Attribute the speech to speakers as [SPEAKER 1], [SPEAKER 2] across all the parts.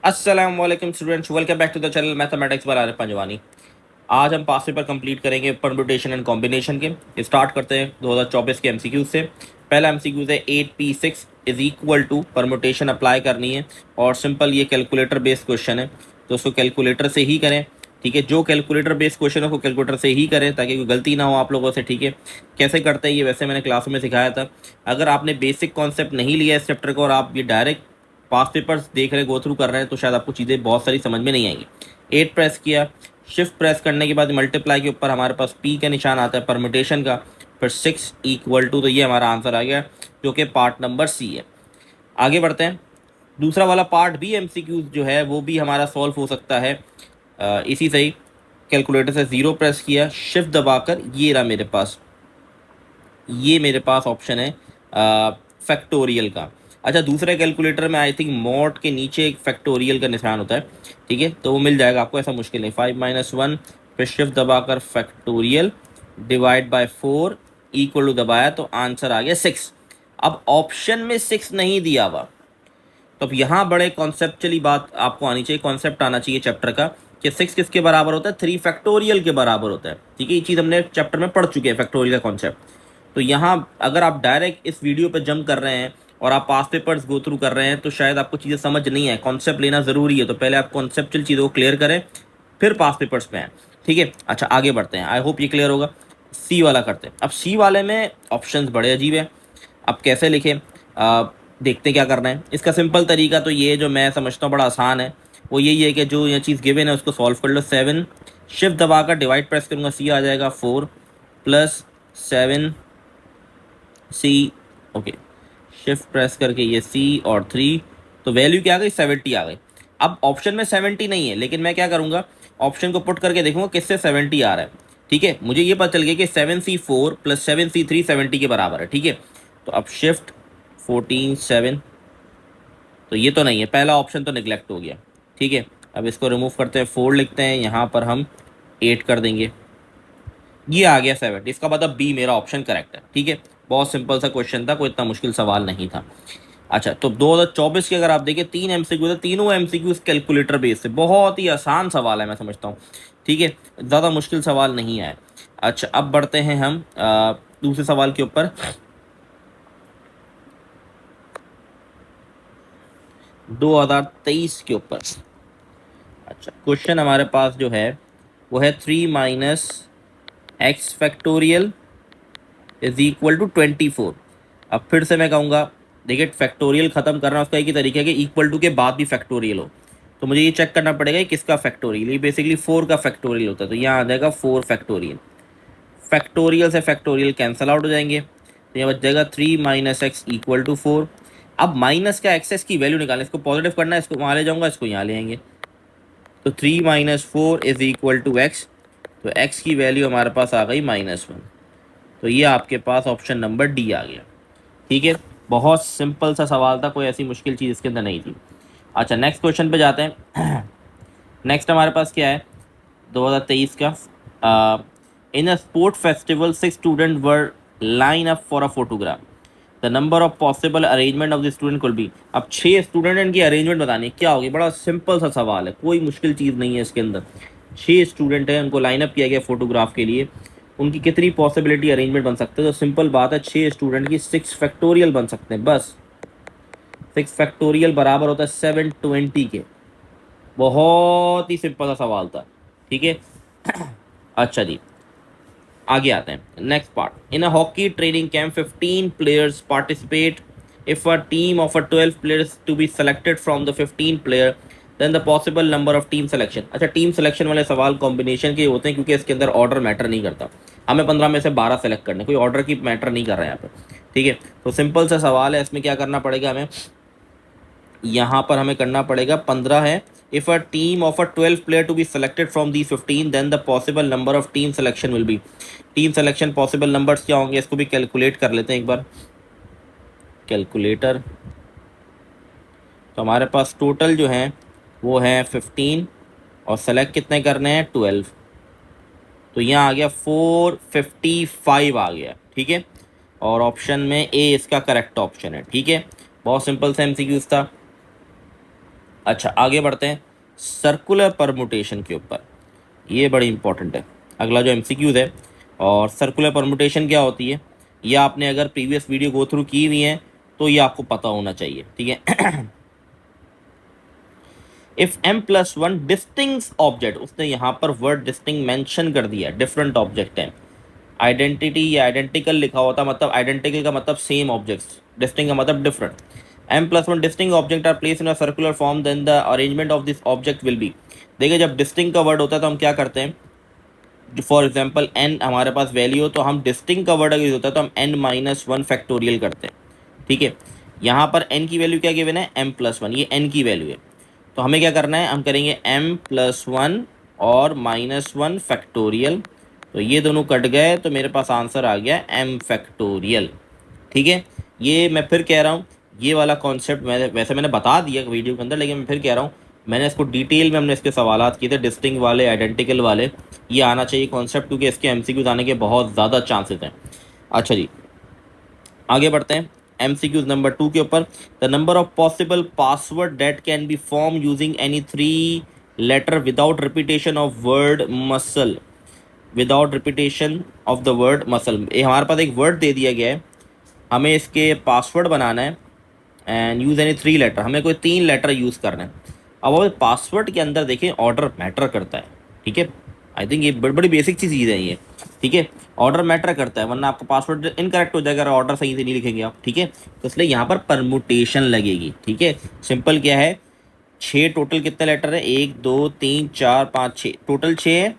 [SPEAKER 1] अस्सलाम वालेकुम students, welcome back to the channel mathematics by Arif Panjwani. आज हम पास पेपर कंप्लीट करेंगे परम्यूटेशन एंड कॉम्बिनेशन के। स्टार्ट करते हैं 2024 के एमसीक्यू से। पहला एमसीक्यू है 8p6 is equal to permutation apply करनी है और सिंपल ये कैलकुलेटर बेस्ड क्वेश्चन है तो उसको कैलकुलेटर से ही करें। ठीक है, जो कैलकुलेटर बेस्ड क्वेश्चन है उसको कैलकुलेटर से ही करें ताकि कोई गलती ना हो आप लोगों से। ठीक है, कैसे करते हैं ये वैसे मैंने क्लास में सिखाया था। अगर आपने बेसिक कॉन्सेप्ट नहीं लिया इस चैप्टर को और आप ये डायरेक्ट पास पेपर्स देख रहे गो थ्रू कर रहे हैं तो शायद आपको चीज़ें बहुत सारी समझ में नहीं आएंगी। 8 प्रेस किया, शिफ्ट प्रेस करने के बाद मल्टीप्लाई के ऊपर हमारे पास पी का निशान आता है परम्यूटेशन का, फिर 6 इक्वल टू, तो ये हमारा आंसर आ गया जो कि पार्ट नंबर सी है। आगे बढ़ते हैं। दूसरा वाला पार्ट भी एमसीक्यू जो है वो भी हमारा सॉल्व हो सकता है इसी से ही। कैलकुलेटर से 0 प्रेस किया, शिफ्ट दबाकर ये रहा मेरे पास ऑप्शन है फैक्टोरियल का। अच्छा, दूसरे कैलकुलेटर में आई थिंक मॉड के नीचे एक फैक्टोरियल का निशान होता है। ठीक है, तो वो मिल जाएगा आपको, ऐसा मुश्किल नहीं। 5 - 1 फिर शिफ्ट दबाकर factorial divide by 4 equal to दबाया तो आंसर आ गया 6। अब ऑप्शन में 6 नहीं दिया हुआ तो अब यहाँ बड़े कॉन्सेप्चुअली बात आपको आनी चाहिए, कॉन्सेप्ट आना चाहिए चैप्टर का कि 6 किसके बराबर होता है, 3 फैक्टोरियल के बराबर होता है। ठीक है, ये चीज़ हमने चैप्टर में पढ़ चुके हैं फैक्टोरियल का कॉन्सेप्ट। तो यहाँ अगर आप डायरेक्ट इस वीडियो पर जंप कर रहे हैं और आप पास पेपर्स गो थ्रू कर रहे हैं तो शायद आपको चीज़ें समझ नहीं आए। कॉन्सेप्ट लेना ज़रूरी है, तो पहले आप कॉन्सेप्चुअल चीज़ों को क्लियर करें फिर पास पेपर्स पे आए। ठीक है, अच्छा आगे बढ़ते हैं, आई होप ये क्लियर होगा। सी वाला करते हैं। अब सी वाले में ऑप्शंस बड़े अजीब है, अब कैसे लिखें देखते हैं क्या करना है। इसका सिंपल तरीका तो ये जो मैं समझता हूँ बड़ा आसान है, वो यही है कि जो ये चीज़ गिवन है उसको सॉल्व कर लो। 7 शिफ्ट दबाकर डिवाइड प्रेस करूँगा, सी आ जाएगा 4 प्लस 7 सी। ओके, शिफ्ट प्रेस करके ये सी और 3, तो वैल्यू क्या आ गई, 70 आ गई। अब ऑप्शन में 70 नहीं है, लेकिन मैं क्या करूँगा, ऑप्शन को पुट करके देखूंगा किससे 70 आ रहा है। ठीक है, मुझे ये पता चल गया कि 7c4 प्लस 7c3 70 के बराबर है। ठीक है, तो अब शिफ्ट 14 7, तो ये तो नहीं है, पहला ऑप्शन तो निगलेक्ट हो गया। ठीक है, अब इसको रिमूव करते हैं, 4 लिखते हैं, यहाँ पर हम 8 कर देंगे, ये आ गया 70। इसका मतलब बी मेरा ऑप्शन करेक्ट है। ठीक है, बहुत सिंपल सा क्वेश्चन था, कोई इतना मुश्किल सवाल नहीं था। अच्छा, तो 2024 के अगर आप देखिए 3 एमसीक्यू थे, तीनों एमसीक्यू कैलकुलेटर बेस्ड से, बहुत ही आसान सवाल है मैं समझता हूँ। ठीक है, ज़्यादा मुश्किल सवाल नहीं है। अच्छा, अब बढ़ते हैं हम दूसरे सवाल के ऊपर। 2023 के ऊपर। अच्छा, क्वेश्चन हमारे पास जो है वो है 3 - x factorial is equal to 24। अब फिर से मैं कहूँगा, देखिए फैक्टोरियल ख़त्म करना उसका एक ही तरीका है कि इक्वल टू के बाद भी फैक्टोरियल हो। तो मुझे ये चेक करना पड़ेगा कि किसका फैक्टोरियल, ये बेसिकली 4 का फैक्टोरियल होता है, तो यहाँ आ जाएगा 4 फैक्टोरियल। फैक्टोरियल से फैक्टोरियल कैंसिल आउट हो जाएंगे, तो यहाँ बच जाएगा 3 - x इक्वल टू 4। अब माइनस का एक्सेस की वैल्यू निकालें, इसको पॉजिटिव करना है, इसको वहाँ ले जाऊँगा, इसको यहाँ ले आएंगे, तो 3 - 4 इज इक्वल टू एक्स, तो x की वैल्यू हमारे पास आ गई -1। तो ये आपके पास ऑप्शन नंबर डी आ गया। ठीक है, बहुत सिंपल सा सवाल था, कोई ऐसी मुश्किल चीज़ इसके अंदर नहीं थी। अच्छा, नेक्स्ट क्वेश्चन पे जाते हैं। नेक्स्ट हमारे पास क्या है 2023 का। In a sport festival 6 student were line up for a photograph, the number of possible arrangement of the student could be. अब 6 स्टूडेंट इनकी अरेंजमेंट बतानी है, क्या होगी, बड़ा सिंपल सा सवाल है, कोई मुश्किल चीज़ नहीं है इसके अंदर। 6 स्टूडेंट हैं, उनको लाइनअप किया गया फोटोग्राफ के लिए, उनकी कितनी पॉसिबिलिटी अरेंजमेंट बन सकते हैं, तो सिंपल बात है 6 स्टूडेंट की 6 फैक्टोरियल बन सकते हैं बस। 6 फैक्टोरियल बराबर होता है 720 के। बहुत ही सिंपल सा सवाल था। ठीक है, अच्छा जी आगे आते हैं next part. In a hockey training camp 15 players participate, if a team of 12 players to be selected from the 15 player then the possible number of team selection. अच्छा, टीम सिलेक्शन वाले सवाल कॉम्बिनेशन के होते हैं क्योंकि इसके अंदर ऑर्डर मैटर नहीं करता, हमें 15 में से 12 सेलेक्ट करने, कोई ऑर्डर की मैटर नहीं कर रहा है यहाँ पे। ठीक है, तो सिंपल सा सवाल है, इसमें क्या करना पड़ेगा हमें, यहाँ पर हमें करना पड़ेगा 15 है। If a team of 12 player to be selected from the 15 then the possible number of team selection will be. Team selection possible numbers क्या होंगे, इसको भी कैलकुलेट कर लेते हैं एक बार, कैलकुलेटर। तो हमारे पास टोटल जो है वो है 15 और सेलेक्ट कितने करने हैं 12, तो यहाँ आ गया 455 आ गया। ठीक है, और ऑप्शन में ए इसका करेक्ट ऑप्शन है। ठीक है, बहुत सिंपल सा एमसीक्यूज था। अच्छा आगे बढ़ते हैं सर्कुलर परमुटेशन के ऊपर, ये बड़ी इंपॉर्टेंट है। अगला जो एमसीक्यूज है, और सर्कुलर परमुटेशन क्या होती है, ये आपने अगर प्रीवियस वीडियो गो थ्रू की हुई है तो ये आपको पता होना चाहिए, ठीक है। If m plus one distinct object, उसने यहाँ पर वर्ड डिस्टिंग मेंशन कर दिया, डिफरेंट ऑब्जेक्ट है, आइडेंटिटी या आइडेंटिकल लिखा होता, मतलब आइडेंटिकल का मतलब सेम ऑब्जेक्ट्स, डिस्टिंग का मतलब different. m plus one distinct object are place in a circular form, then the arrangement of this object will be. देखिए जब डिस्टिंग का वर्ड होता है तो हम क्या करते हैं, फॉर एग्जाम्पल n हमारे पास वैल्यू हो तो हम डिस्टिंग का वर्ड अगर यूज होता है तो हम n माइनस वन फैक्टोरियल करते हैं, ठीक है। यहाँ पर n की वैल्यू क्या गिवन है, m प्लस वन, ये n की वैल्यू है, तो हमें क्या करना है, हम करेंगे m प्लस वन और माइनस वन फैक्टोरियल, तो ये दोनों कट गए तो मेरे पास आंसर आ गया m फैक्टोरियल, ठीक है। ये मैं फिर कह रहा हूँ, ये वाला कॉन्सेप्ट मैंने बता दिया वीडियो के अंदर, लेकिन मैं फिर कह रहा हूँ, मैंने इसको डिटेल में हमने इसके सवालात किए थे, डिस्टिंग वाले आइडेंटिकल वाले, ये आना चाहिए कॉन्सेप्ट, क्योंकि इसके एमसीक्यूज आने के बहुत ज़्यादा चांसेस हैं। अच्छा जी आगे बढ़ते हैं एमसीक्यूज नंबर 2 के ऊपर। The number of possible password that can be form using any three letter without repetition of word muscle, without repetition of the word muscle, ये हमारे पास एक वर्ड दे दिया गया है, हमें इसके पासवर्ड बनाना है, and use any three letter, हमें कोई तीन लेटर यूज़ करना है। अब पासवर्ड के अंदर देखें ऑर्डर मैटर करता है, ठीक है, आई थिंक ये बड़ी बड़ी बेसिक चीज़ है ये, ठीक है, ऑर्डर मैटर करता है, वरना आपका पासवर्ड इनकरेक्ट हो जाएगा अगर ऑर्डर सही से नहीं लिखेंगे आप, ठीक है। तो इसलिए यहाँ पर परमुटेशन लगेगी, ठीक है। सिंपल क्या है, छः टोटल कितने लेटर है, एक दो तीन चार पाँच छः, टोटल छः है,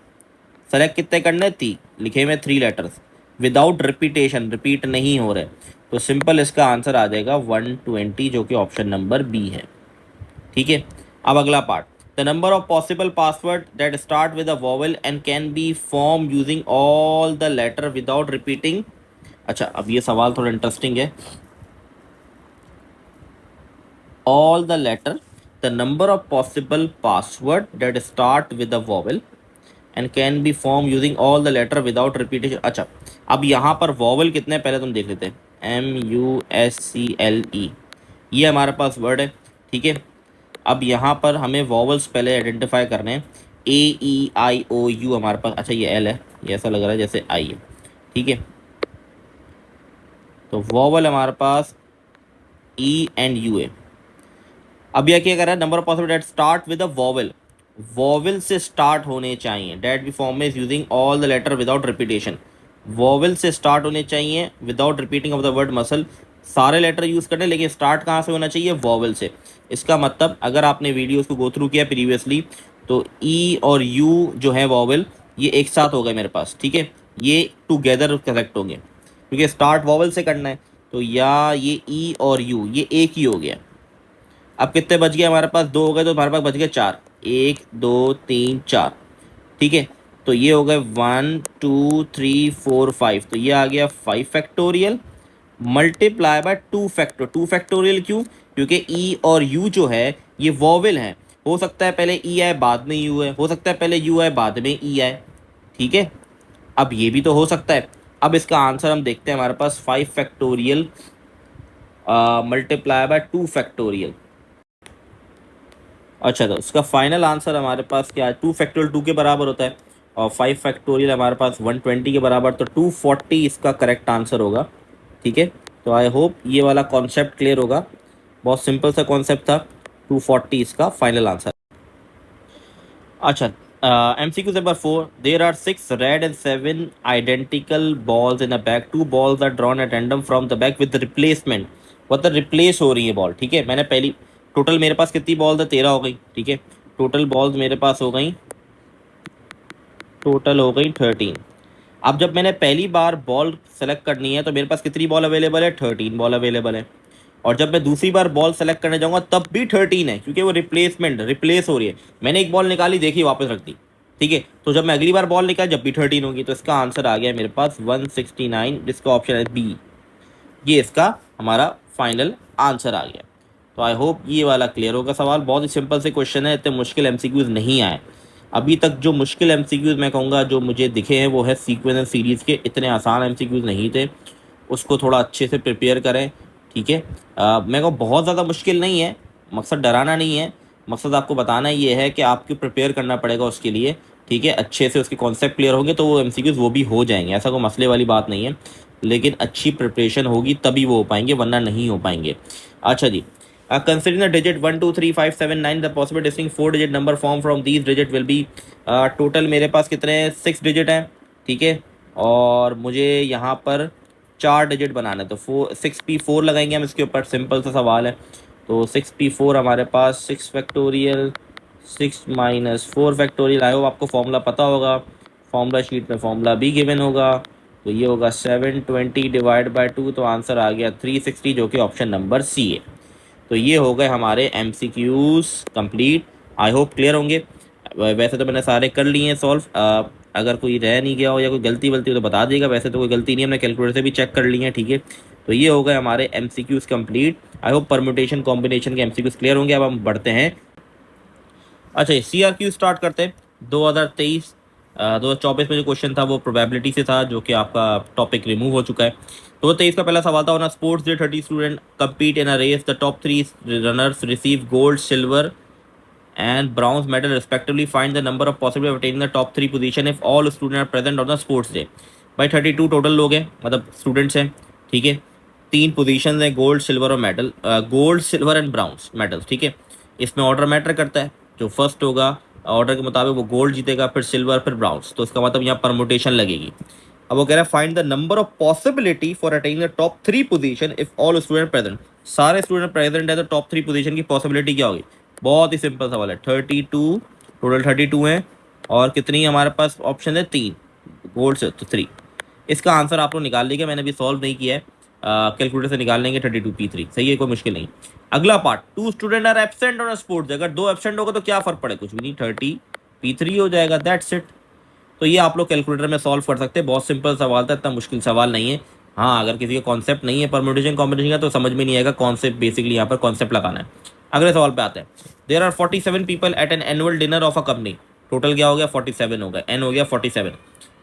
[SPEAKER 1] सेलेक्ट कितने करने, तीन, लिखे हुए three letters, without repetition, repeat नहीं हो रहे, तो सिंपल इसका आंसर आ जाएगा 120, जो कि ऑप्शन नंबर बी है, ठीक है। अब अगला part, the number of possible password that start with a vowel and can be form using all the letter without repeating. अच्छा अब ये सवाल थोड़ा इंटरेस्टिंग है, all the letter, the number of possible password that start with a vowel and can be form using all the letter without repetition. अच्छा अब यहाँ पर वॉवल कितने पहले तुम देख लेते हैं, MUSCLE, ये हमारे पास वर्ड है, ठीक है। अब यहाँ पर हमें वॉवल्स पहले आइडेंटिफाई करने हैं, AEIOU हमारे पास, अच्छा ये L है, ये ऐसा लग रहा है जैसे I है, ठीक है। तो वॉवल हमारे पास E एंड U है। अब यह क्या कर रहा है, number of possible that start with a vowel, vowel से स्टार्ट होने चाहिए, that be form is using all the letter without repetition, vowel से स्टार्ट होने चाहिए without repeating of the word muscle, सारे लेटर यूज़ करने, लेकिन स्टार्ट कहाँ से होना चाहिए, वॉवेल से। इसका मतलब अगर आपने वीडियोस को गो थ्रू किया प्रीवियसली, तो ई और यू जो है वॉवेल, ये एक साथ हो गए मेरे पास, ठीक है, ये टुगेदर कनेक्ट होंगे, क्योंकि स्टार्ट वॉवेल से करना है, तो या ये ई और यू ये एक ही हो गया। अब कितने बच गए हमारे पास, दो हो गए, तो हमारे पास बच गए चार, एक दो तीन चार, ठीक है। तो ये हो गए 1 2 3 4 5, तो ये आ गया 5 फैक्टोरियल मल्टीप्लाई बाय 2 फैक्टोरियल, क्यों, क्योंकि ई और यू जो है ये वॉवेल हैं, हो सकता है पहले ई आए बाद में यू है, हो सकता है पहले यू आए बाद में ई आए, ठीक है। अब ये भी तो हो सकता है। अब इसका आंसर हम देखते हैं, हमारे पास 5 फैक्टोरियल मल्टीप्लाई बाय 2 फैक्टोरियल। अच्छा तो इसका फाइनल आंसर हमारे पास क्या है, 2 फैक्टोरियल 2 के बराबर होता है, और 5 फैक्टोरियल हमारे पास 120 के बराबर, तो 240 इसका करेक्ट आंसर होगा, ठीक है। तो आई होप ये वाला कॉन्सेप्ट क्लियर होगा, बहुत सिंपल सा कॉन्सेप्ट था, 240 इसका फाइनल आंसर। अच्छा MCQ number 4, there are 6 red and 7 identical balls in a bag, 2 balls are drawn at random from the bag with replacement, मतलब रिप्लेस हो रही है बॉल, ठीक है। मैंने पहली टोटल मेरे पास कितनी बॉल है, 13 हो गई, ठीक है, टोटल बॉल्स मेरे पास हो गई, टोटल हो गई 13। अब जब मैंने पहली बार बॉल सेलेक्ट करनी है तो मेरे पास कितनी बॉल अवेलेबल है, 13 बॉल अवेलेबल है, और जब मैं दूसरी बार बॉल सेलेक्ट करने जाऊंगा तब भी 13 है, क्योंकि वो रिप्लेस हो रही है, मैंने एक बॉल निकाली, देखी, वापस रख दी, ठीक है। तो जब मैं अगली बार बॉल निकाल जब भी 13 होगी, तो इसका आंसर आ गया मेरे पास 169, जिसका ऑप्शन है बी, ये इसका हमारा फाइनल आंसर आ गया। तो आई होप ये वाला क्लियर होगा सवाल, बहुत ही सिंपल से क्वेश्चन है, इतने मुश्किल एमसीक्यूज नहीं आए अभी तक। जो मुश्किल एमसीक्यूज मैं कहूँगा जो मुझे दिखे हैं वो है सीक्वेंस एंड सीरीज़ के, इतने आसान एमसीक्यूज नहीं थे, उसको थोड़ा अच्छे से प्रिपेयर करें, ठीक है। मैं कहूँ बहुत ज़्यादा मुश्किल नहीं है, मकसद डराना नहीं है, मकसद आपको बताना ये है कि आपको प्रिपेयर करना पड़ेगा उसके लिए, ठीक है। अच्छे से उसके कॉन्सेप्ट क्लियर होंगे तो वो एमसीक्यूज वो भी हो जाएंगे, ऐसा कोई मसले वाली बात नहीं है, लेकिन अच्छी प्रिपरेशन होगी तभी वो हो पाएंगे, वरना नहीं हो पाएंगे। अच्छा जी, considering the digit 1 2 3 5 7 9, the possible distinct 4 digit number form from these digit will be total मेरे पास कितने 6 डिजिट हैं, ठीक है। और मुझे यहाँ पर 4 डिजिट बनाना है, तो 6p4 लगाएंगे हम इसके ऊपर, सिंपल सा सवाल है। तो 6p4 हमारे पास 6 factorial 6 minus 4 factorial, I hope आपको फॉर्मूला पता होगा, फॉर्मूला शीट में फॉर्मूला भी गिवन होगा। तो ये होगा 720 डिवाइड बाई 2, तो आंसर आ गया 360, जो कि ऑप्शन नंबर सी है। तो ये हो गए हमारे MCQs complete, I hope clear होंगे। वैसे तो मैंने सारे कर लिए हैं सॉल्व, अगर कोई रह नहीं गया हो या कोई गलती वलती हो तो बता देगा, वैसे तो कोई गलती नहीं है, हमने कैलकुलेटर से भी चेक कर लिए हैं, ठीक है। तो ये हो गए हमारे MCQs complete, I hope permutation combination के MCQs क्लियर होंगे। अब हम बढ़ते हैं, अच्छा CRQ स्टार्ट करते हैं। 2024 में जो क्वेश्चन था वो प्रोबेबिलिटी से था, जो कि आपका टॉपिक रिमूव हो चुका है। 2023 का पहला सवाल था, on a sports day 30 student compete in a race, the top 3 runners receive gold, silver and bronze medal respectively, find the number of possibility of attaining the top 3 position if all students are present on the sports day। भाई 32 total लोग हैं, मतलब students हैं, ठीक है। 3 position हैं, gold silver और medal, gold silver and bronze medal, ठीक है। इसमें ऑर्डर मैटर करता है, जो फर्स्ट होगा ऑर्डर के मुताबिक वो गोल्ड जीतेगा, फिर सिल्वर, फिर ब्राउन्स, तो इसका मतलब यहाँ परमुटेशन लगेगी। अब वो कह रहा है find the number of possibility for attaining the top 3 position if all student present. सारे स्टूडेंट प्रेजेंट है तो टॉप 3 पोजीशन की पॉसिबिलिटी क्या होगी? बहुत ही सिंपल सवाल है, 32 टोटल 32 हैं, और कितनी हमारे पास ऑप्शन है? 3, गोल्ड से तो 3। इसका आंसर आप लोग निकाल लीजिए, मैंने अभी सॉल्व नहीं किया है, कैलकुलेटर से निकाल लेंगे। 32p3 सही है, कोई मुश्किल नहीं। अगला part, 2 student are absent on a sports, अगर 2 एब्सेंट होगा तो क्या फर्क पड़े? कुछ भी नहीं, 30p3 हो जाएगा, दैट्स इट। तो ये आप लोग कैलकुलेटर में सॉल्व कर सकते हैं, बहुत सिंपल सवाल था, इतना मुश्किल सवाल नहीं है। हाँ, अगर किसी का कॉन्सेप्ट नहीं है परम्यूटेशन कॉम्बिनेशन का तो समझ में नहीं आएगा, कॉन्सेप्ट बेसिकली यहाँ पर कॉन्सेप्ट लगाना है। अगले सवाल पे आते हैं, there are 47 people at an annual dinner of a company, total क्या हो गया? 47 हो गया, एन हो गया 47।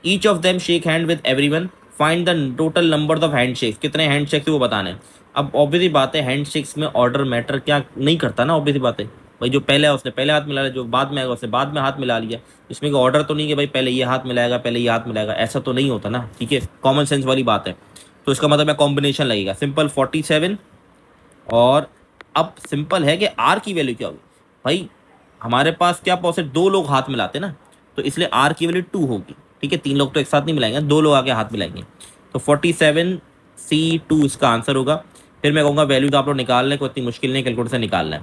[SPEAKER 1] Each of them shake hand with everyone, find the total number of hand shakes, कितने हैंड शेक्स वो बताने हैं। अब ऑब्वियसली बात है, हैंड शेक्स में ऑर्डर मैटर क्या नहीं करता ना, ऑब्वियसली बात है भाई, जो पहले है उसने पहले हाथ मिला लिया, जो बाद में आएगा उसने बाद में हाथ मिला लिया। इसमें कोई ऑर्डर तो नहीं कि भाई पहले ये हाथ मिलाएगा पहले ये हाथ मिलाएगा, ऐसा तो नहीं होता ना, ठीक है, कॉमन सेंस वाली बात है। तो इसका मतलब है कॉम्बिनेशन लगेगा, सिंपल 47। और अब सिंपल है कि आर की वैल्यू क्या होगी भाई, हमारे पास क्या पॉसिबल, 2 लोग हाथ मिलाते ना, तो इसलिए आर की वैल्यू 2 होगी, ठीक है। 3 लोग तो एक साथ नहीं मिलाएंगे, 2 लोग आके हाथ मिलाएंगे, तो 47C2 इसका आंसर होगा। फिर मैं कहूँगा वैल्यू तो आप लोग निकाल लें, कोई इतनी मुश्किल नहीं, कैलकुलेटर से निकालना है।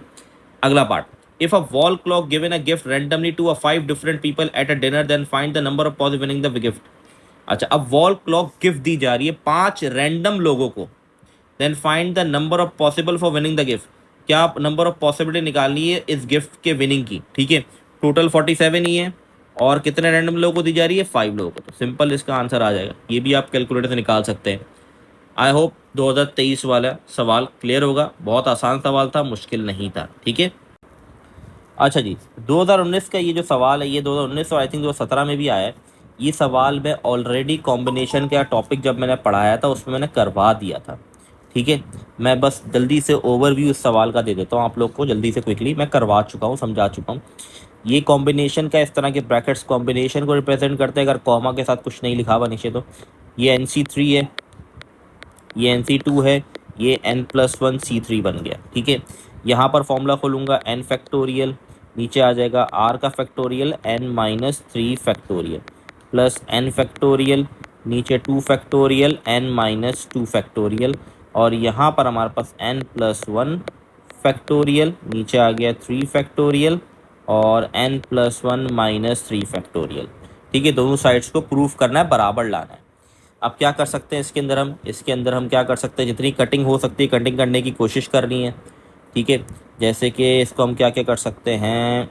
[SPEAKER 1] अगला part, if a wall clock given a gift randomly to 5 different people at a dinner, then find the number of possible winning the gift. अच्छा, अब वॉल क्लॉक गिफ्ट दी जा रही है 5 रैंडम लोगों को, then find the number of possible for winning the gift. क्या आप number of possibility निकालनी है इस गिफ्ट के विनिंग की, ठीक है। टोटल 47 ही है, और कितने रैंडम लोगों को दी जा रही है? 5 लोगों को, तो सिंपल इसका आंसर आ जाएगा। ये भी आप कैलकुलेटर से निकाल सकते हैं। आई होप 2023 वाला सवाल क्लियर होगा, बहुत आसान सवाल था, मुश्किल नहीं था, ठीक है। अच्छा जी, 2019 का ये जो सवाल है, ये 2019 और आई थिंक 2017 में भी आया है। ये सवाल मैं ऑलरेडी कॉम्बिनेशन का टॉपिक जब मैंने पढ़ाया था उसमें मैंने करवा दिया था, ठीक है। मैं बस जल्दी से ओवरव्यू इस सवाल का दे देता हूँ आप लोग को, जल्दी से क्विकली, मैं करवा चुका हूँ, समझा चुका हूँ। ये कॉम्बिनेशन का इस तरह के ब्रैकेट्स कॉम्बिनेशन को रिप्रेजेंट करते हैं, अगर कॉमा के साथ कुछ नहीं लिखा हुआ नीचे तो। ये NC3 है, ये NC2 है, ये n+1 C3 बन गया, ठीक है। यहाँ पर फॉर्मूला खोलूँगा n फैक्टोरियल, नीचे आ जाएगा r का factorial n-3 factorial plus n factorial, नीचे 2 फैक्टोरियल n-2 फैक्टोरियल, और यहाँ पर हमारे पास n+1 फैक्टोरियल, नीचे आ गया 3 फैक्टोरियल और n+1 - 3 फैक्टोरियल, ठीक है। दोनों साइड्स को प्रूफ करना है, बराबर लाना है। अब क्या कर सकते हैं इसके अंदर हम क्या कर सकते हैं, जितनी कटिंग हो सकती है कटिंग करने की कोशिश करनी है, ठीक है। जैसे कि इसको हम क्या क्या कर सकते हैं,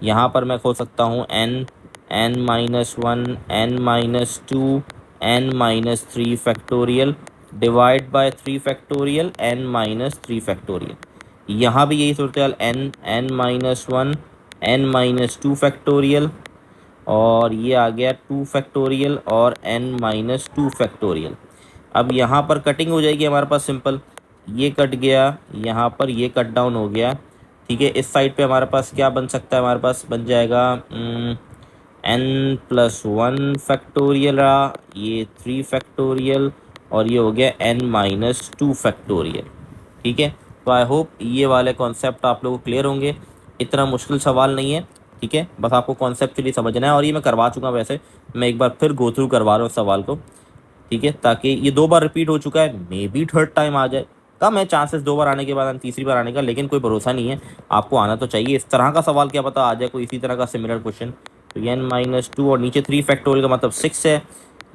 [SPEAKER 1] यहाँ पर मैं खोल सकता हूँ n-1 n-2 n-3 factorial divide bye 3 factorial n-3 factorial. यहाँ भी यही सूरत हाल, n-1 n-2 फैक्टोरियल, और ये आ गया 2 फैक्टोरियल और n-2 फैक्टोरियल। अब यहाँ पर कटिंग हो जाएगी हमारे पास सिंपल, ये कट गया, यहाँ पर ये कट डाउन हो गया, ठीक है, इस साइड पे हमारे पास क्या बन सकता है, हमारे पास बन जाएगा n+1 फैक्टोरियल रहा, ये 3 फैक्टोरियल, और ये हो गया n-2 फैक्टोरियल। ठीक है, तो आई होप ये वाले कॉन्सेप्ट आप लोगों को क्लियर होंगे। इतना मुश्किल सवाल नहीं है। ठीक है, बस आपको कॉन्सेप्चुअली समझना है, और ये मैं करवा चुका हूँ वैसे, मैं एक बार फिर गो थ्रू करवा रहा हूँ सवाल को। ठीक है, ताकि ये 2 बार रिपीट हो चुका है, मे बी थर्ड टाइम आ जाए, कम है चांसेस 2 बार आने के बाद तीसरी बार आने का, लेकिन कोई भरोसा नहीं है, आपको आना तो चाहिए। इस तरह का सवाल क्या पता आ जाए कोई इसी तरह का सिमिलर क्वेश्चन। तो n-2 और नीचे 3 फैक्टोरियल का मतलब 6 है,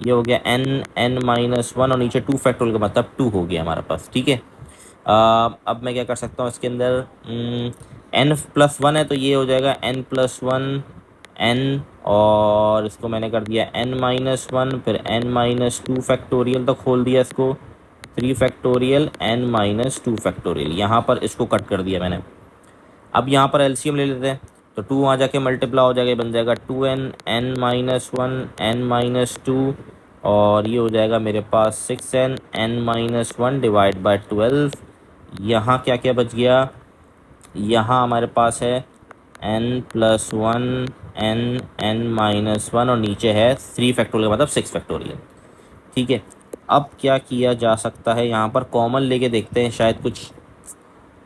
[SPEAKER 1] ये हो गया n-1 और नीचे 2 फैक्टोरियल का मतलब 2 हो गया हमारे पास। ठीक है, अब मैं क्या कर सकता हूँ इसके अंदर, n+1 है तो ये हो जाएगा n+1 n, और इसको मैंने कर दिया n-1, फिर n-2 फैक्टोरियल तक खोल दिया इसको, 3 फैक्टोरियल n-2 फैक्टोरियल, यहाँ पर इसको कट कर दिया मैंने। अब यहाँ पर एलसीएम ले लेते हैं, तो 2 वहाँ जाके मल्टीप्लाई हो जाएगा, बन जाएगा 2n n-1 n-2, और ये हो जाएगा मेरे पास 6n n-1 डिवाइड बाय 12। यहाँ क्या क्या बच गया, यहाँ हमारे पास है n+1 n-1 और नीचे है 3 फैक्टोरियल मतलब 6 फैक्टोरियल। ठीक है, अब क्या किया जा सकता है, यहाँ पर कॉमन लेके देखते हैं, शायद कुछ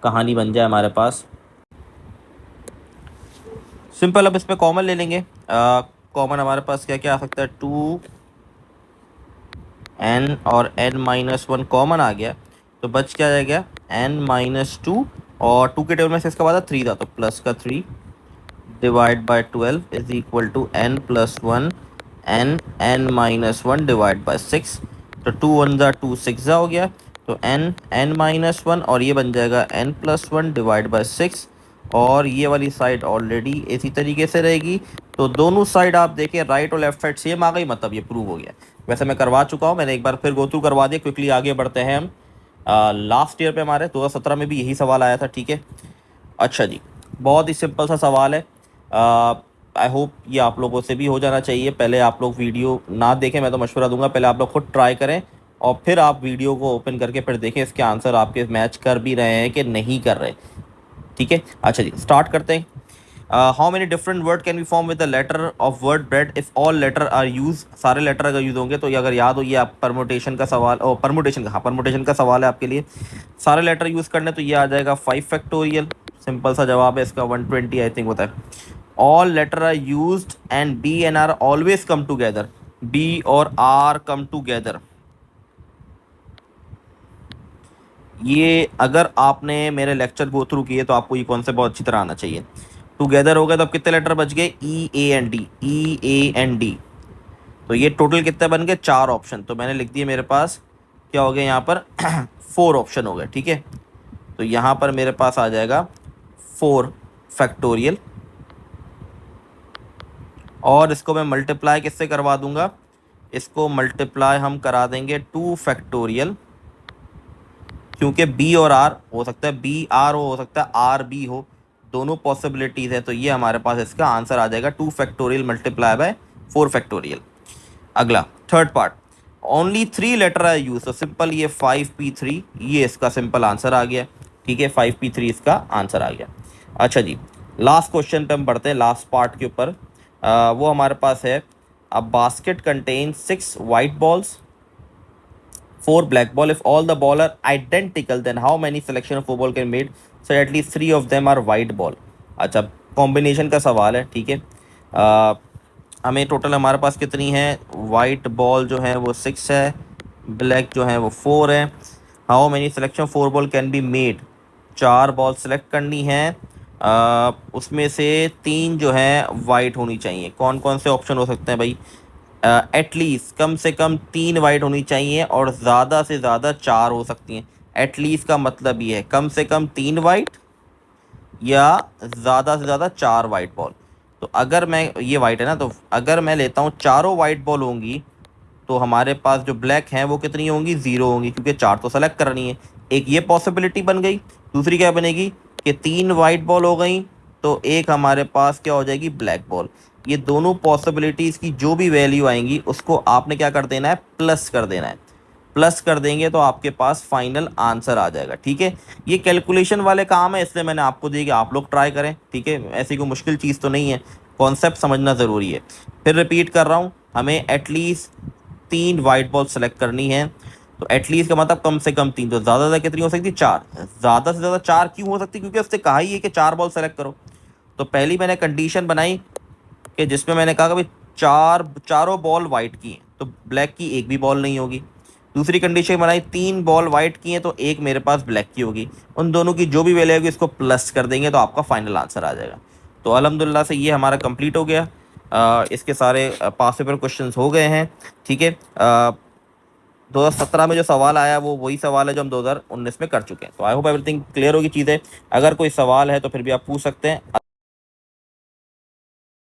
[SPEAKER 1] कहानी बन जाए हमारे पास। सिंपल, अब इसमें कॉमन ले लेंगे। कॉमन हमारे पास क्या क्या आ सकता है, 2n और n-1 कॉमन आ गया, तो बच क्या जाएगा n-2, और 2 के टेबल में से इसका बाद 3 था, तो प्लस का 3 divide by 12 is equal to n+1 n-1 divide by 6, तो 2 1 ज़ा 2 6 ज़ा हो गया, तो n-1 और ये बन जाएगा n+1 डिवाइड बाय 6, और ये वाली साइड ऑलरेडी इसी तरीके से रहेगी। तो दोनों साइड आप देखें, राइट और लेफ्ट साइड सेम आ गई, मतलब ये प्रूव हो गया। वैसे मैं करवा चुका हूँ, मैंने एक बार फिर गो थ्रू करवा दिया। क्विकली आगे बढ़ते हैं हम। लास्ट ईयर पे हमारे 2017 में भी यही सवाल आया था। ठीक है, अच्छा जी, बहुत ही सिंपल सा सवाल है। आई होप ये आप लोगों से भी हो जाना चाहिए। पहले आप लोग वीडियो ना देखें, मैं तो मशवरा दूंगा पहले आप लोग खुद ट्राई करें, और फिर आप वीडियो को ओपन करके फिर देखें इसके आंसर आपके मैच कर भी रहे हैं कि नहीं कर रहे। ठीक है, अच्छा जी, स्टार्ट करते हैं। How many different word can be form with the letter of word bread if all letter are use. सारे लेटर अगर यूज होंगे, तो ये अगर याद हो, ये आप परमुटेशन का सवाल, और परमुटेशन का, हाँ परमुटेशन का सवाल है आपके लिए। सारे लेटर यूज करने, तो ये आ जाएगा 5 फैक्टोरियल। सिंपल सा जवाब है इसका, 120 आई थिंक होता है। All letter are used and B and R always come together, B और आर कम टूगेदर। ये अगर आपने मेरे लेक्चर गो थ्रू किए तो आपको ये कॉन्सेप्ट बहुत अच्छी तरह आना चाहिए। टुगेदर हो गया, तो अब कितने लेटर बच गए, E A and D, E A and D. तो ये टोटल कितने बन गए, 4 ऑप्शन। तो मैंने लिख दिए, मेरे पास क्या हो गया यहाँ पर 4 ऑप्शन हो गए। ठीक है, तो यहाँ पर मेरे पास आ जाएगा 4 फैक्टोरियल, और इसको मैं मल्टीप्लाई किससे करवा दूंगा, इसको मल्टीप्लाई हम करा देंगे 2 फैक्टोरियल, क्योंकि बी और आर हो सकता है, बी आर हो सकता है आर बी हो, दोनों पॉसिबिलिटीज़ है। तो ये हमारे पास इसका आंसर आ जाएगा 2 फैक्टोरियल मल्टीप्लाई बाय 4 फैक्टोरियल। अगला third part, only 3 letter are use, तो सिंपल ये 5p3, ये इसका सिंपल आंसर आ गया। ठीक है, 5p3 इसका आंसर आ गया। अच्छा जी, लास्ट क्वेश्चन पे हम बढ़ते हैं, लास्ट पार्ट के ऊपर। वो हमारे पास है, a basket contain 6 white balls, 4 black ball. If all the ball are identical, then how many selection of football can made so at least 3 of them are white ball? अच्छा, combination का सवाल है। ठीक है, हमें टोटल हमारे पास कितनी है, वाइट बॉल जो है वो 6 है, ब्लैक जो है वो 4 है। How many selection 4 ball can be made, 4 ball select करनी है, उसमें से 3 जो है वाइट होनी चाहिए। कौन कौन से ऑप्शन हो सकते हैं भाई, एटलीस्ट कम से कम 3 वाइट होनी चाहिए, और ज़्यादा से ज़्यादा 4 हो सकती हैं। एटलीस्ट का मतलब ये है कम से कम 3 वाइट, या ज़्यादा से ज़्यादा 4 वाइट बॉल। तो अगर मैं, ये वाइट है ना, तो अगर मैं लेता हूँ चारों वाइट बॉल होंगी, तो हमारे पास जो ब्लैक हैं वो कितनी होंगी, 0 होंगी, क्योंकि 4 तो सेलेक्ट करनी है। एक ये पॉसिबिलिटी बन गई। दूसरी क्या बनेगी कि 3 वाइट बॉल हो गई, तो एक हमारे पास क्या हो जाएगी, ब्लैक बॉल। ये दोनों पॉसिबिलिटीज़ की जो भी वैल्यू आएंगी, उसको आपने क्या कर देना है, प्लस कर देना है। प्लस कर देंगे तो आपके पास फाइनल आंसर आ जाएगा। ठीक है, ये कैलकुलेशन वाले काम है, इसलिए मैंने आपको दिया कि आप लोग ट्राई करें। ठीक है, ऐसी कोई मुश्किल चीज़ तो नहीं है, कॉन्सेप्ट समझना ज़रूरी है। फिर रिपीट कर रहा हूँ, हमें एटलीस्ट 3 वाइट बॉल सेलेक्ट करनी है। तो एटलीस्ट का मतलब कम से कम 3, तो ज़्यादा ज़्यादा कितनी हो सकती है? 4। ज़्यादा से ज़्यादा 4 क्यों हो सकती है? क्योंकि उससे कहा ही है कि 4 बॉल सेलेक्ट करो। तो पहली मैंने कंडीशन बनाई कि जिसमें मैंने कहा कि भाई चारों बॉल वाइट की हैं, तो ब्लैक की एक भी बॉल नहीं होगी। दूसरी कंडीशन बनाई, 3 बॉल वाइट की हैं तो एक मेरे पास ब्लैक की होगी। उन दोनों की जो भी वैल्यू होगी इसको प्लस कर देंगे तो आपका फाइनल आंसर आ जाएगा। तो अल्हम्दुलिल्लाह से ये हमारा कंप्लीट हो गया। इसके सारे पास पेपर क्वेश्चन हो गए हैं। ठीक है, 2017 में जो सवाल आया वो वही सवाल है जो हम 2019 में कर चुके हैं। तो आई होप एवरीथिंग क्लियर होगी चीज़ें। अगर कोई सवाल है तो फिर भी आप पूछ सकते हैं।